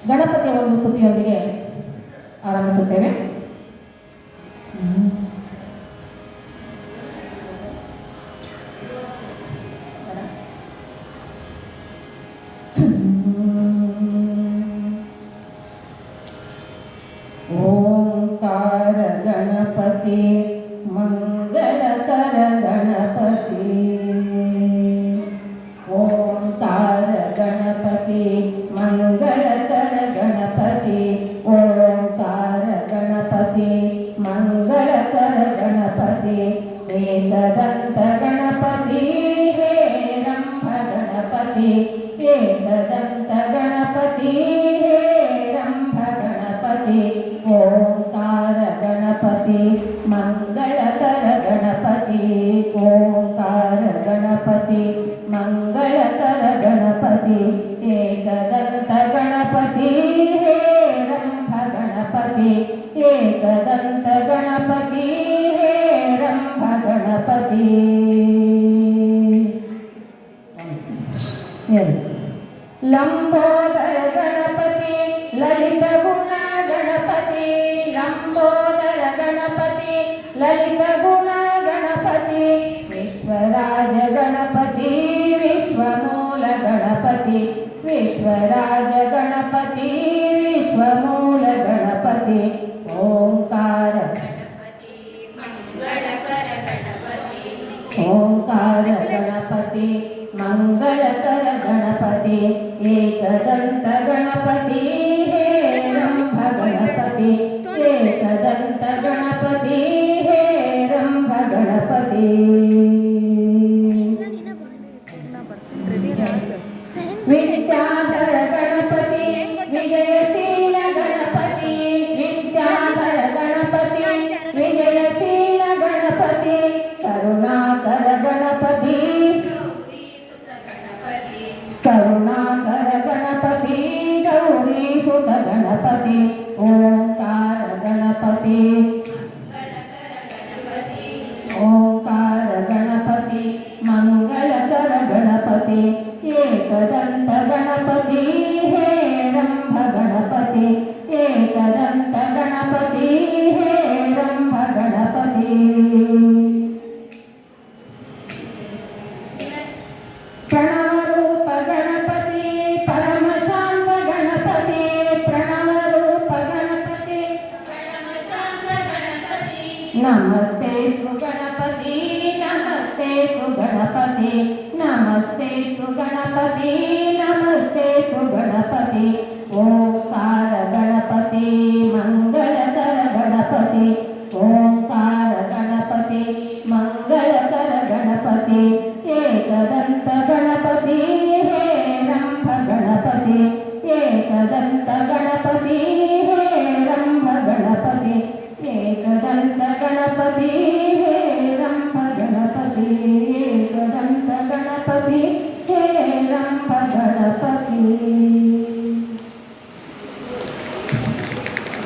ಗಣಪತಿಯ ಒಂದು ಸ್ತುತಿಯೊಂದಿಗೆ ಆರಂಭಿಸುತ್ತೇವೆ. ಓಂಕಾರ ಗಣಪತಿ ಮಂಗಳಕರ ಗಣಪತಿ, ಓಂಕಾರ ಗಣಪತಿ ಮಂಗಳಕರ ಗಣಪತಿ, ಓಂಕಾರ ಗಣಪತಿ ಮಂಗಳಕರ ಗಣಪತಿ, ಏಕದಂತ ಗಣಪತಿ ಹೇರಂಭ ಗಣಪತಿ, ಏಕದಂತ ಗಣಪತಿ ಹೇರಂಭ ಗಣಪತಿ, ಓಂಕಾರ ಗಣಪತಿ ಮಂಗಳಕರ ಗಣಪತಿ, ಓಂಕಾರ ಗಣಪತಿ ಮಂಗಳಕರ ಗಣಪತಿ, ಏಕದಂತ ಗಣಪತಿ ಹೇರಂಭ ಗಣಪತಿ, ಏಕದಂತ ಗಣಪತಿ ಹೇರಂಭ ಗಣಪತಿ. ಲಂಬೋದರ ಗಣಪತಿ ಲಲಿತ ಗುಣ ಗಣಪತಿ, ಲಂಬೋದರ ಗಣಪತಿ ಲಲಿತ ಗುಣ ಗಣಪತಿ, ವಿಶ್ವರಾಜ ಗಣಪತಿ ವಿಶ್ವಮೂಲ ಗಣಪತಿ, ವಿಶ್ವರಾಜ ಗಣಪತಿ ವಿಶ್ವಮೂಲ ಗಣಪತಿ, ಓಂಕಾರ ಓಂಕಾರ ಗಣಪತಿ ಮಂಗಳಕರ ಗಣಪತಿ, ಏಕದಂತ ಗಣಪತಿ ಹೇರಂಭ ಗಣಪತಿ, ಏಕದಂತ ಗಣಪತಿ ಹೇರಂಭ ಗಣಪತಿ. ವಿದ್ಯಾಧರ ಗಣಪತಿ ವಿಜಯಶೀಲ ಗಣಪತಿ, ವಿದ್ಯಾಧರ ಗಣಪತಿ ವಿಜಯಶೀಲ ಗಣಪತಿ, ಕರುಣಾಕರ ಗಣಪತಿ ಕರುಣಾಕರ ಗಣಪತಿ ಗೌರಿ ಸುತ ಗಣಪತಿ, ಓಂಕಾರ ಗಣಪತಿ ಓಂಕಾರ ಗಣಪತಿ ಮಂಗಳಕರ ಗಣಪತಿ, ಏಕದಂತ ಗಣಪತಿ ಹೇರಂಭ ಗಣಪತಿ, ಏಕದಂತ ಗಣಪತಿ ಹೇರಂಭ ಗಣಪತಿ. ಪ್ರಣವರೂಪ ಗಣಪತಿ ಪರಮಶಾಂತ ಗಣಪತಿ, ಪ್ರಣವರೂಪ ಗಣಪತಿ ಪರಮಶಾಂತ ಗಣಪತಿ, ನಮಸ್ತೆ ಸು ಗಣಪತಿ ನಮಸ್ತೆ ಸು ಗಣಪತಿ, ನಮಸ್ತೆ ಸು ಗಣಪತಿ ನಮಸ್ತೆ ಸು ಗಣಪತಿ, ಓಂಕಾರ ಗಣಪತಿ ಮಂಗಳಕರ ಗಣಪತಿ, ಓಂಕಾರ ಗಣಪತಿ ಮಂಗಳಕರ ಗಣಪತಿ, ಏಕದಂತ ಗಣಪತಿ ಹೇರಂಭ ಗಣಪತಿ, ಏಕದಂತ ಗಣಪತಿ ಹೇರಂಭ ಗಣಪತಿ, ಏಕದಂತ ಗಣಪತಿ ಹೇರಂಭ ಗಣಪತಿ, ಏಕದಂತ ಗಣಪತಿ ಹೇರಂಭ ಗಣಪತಿ.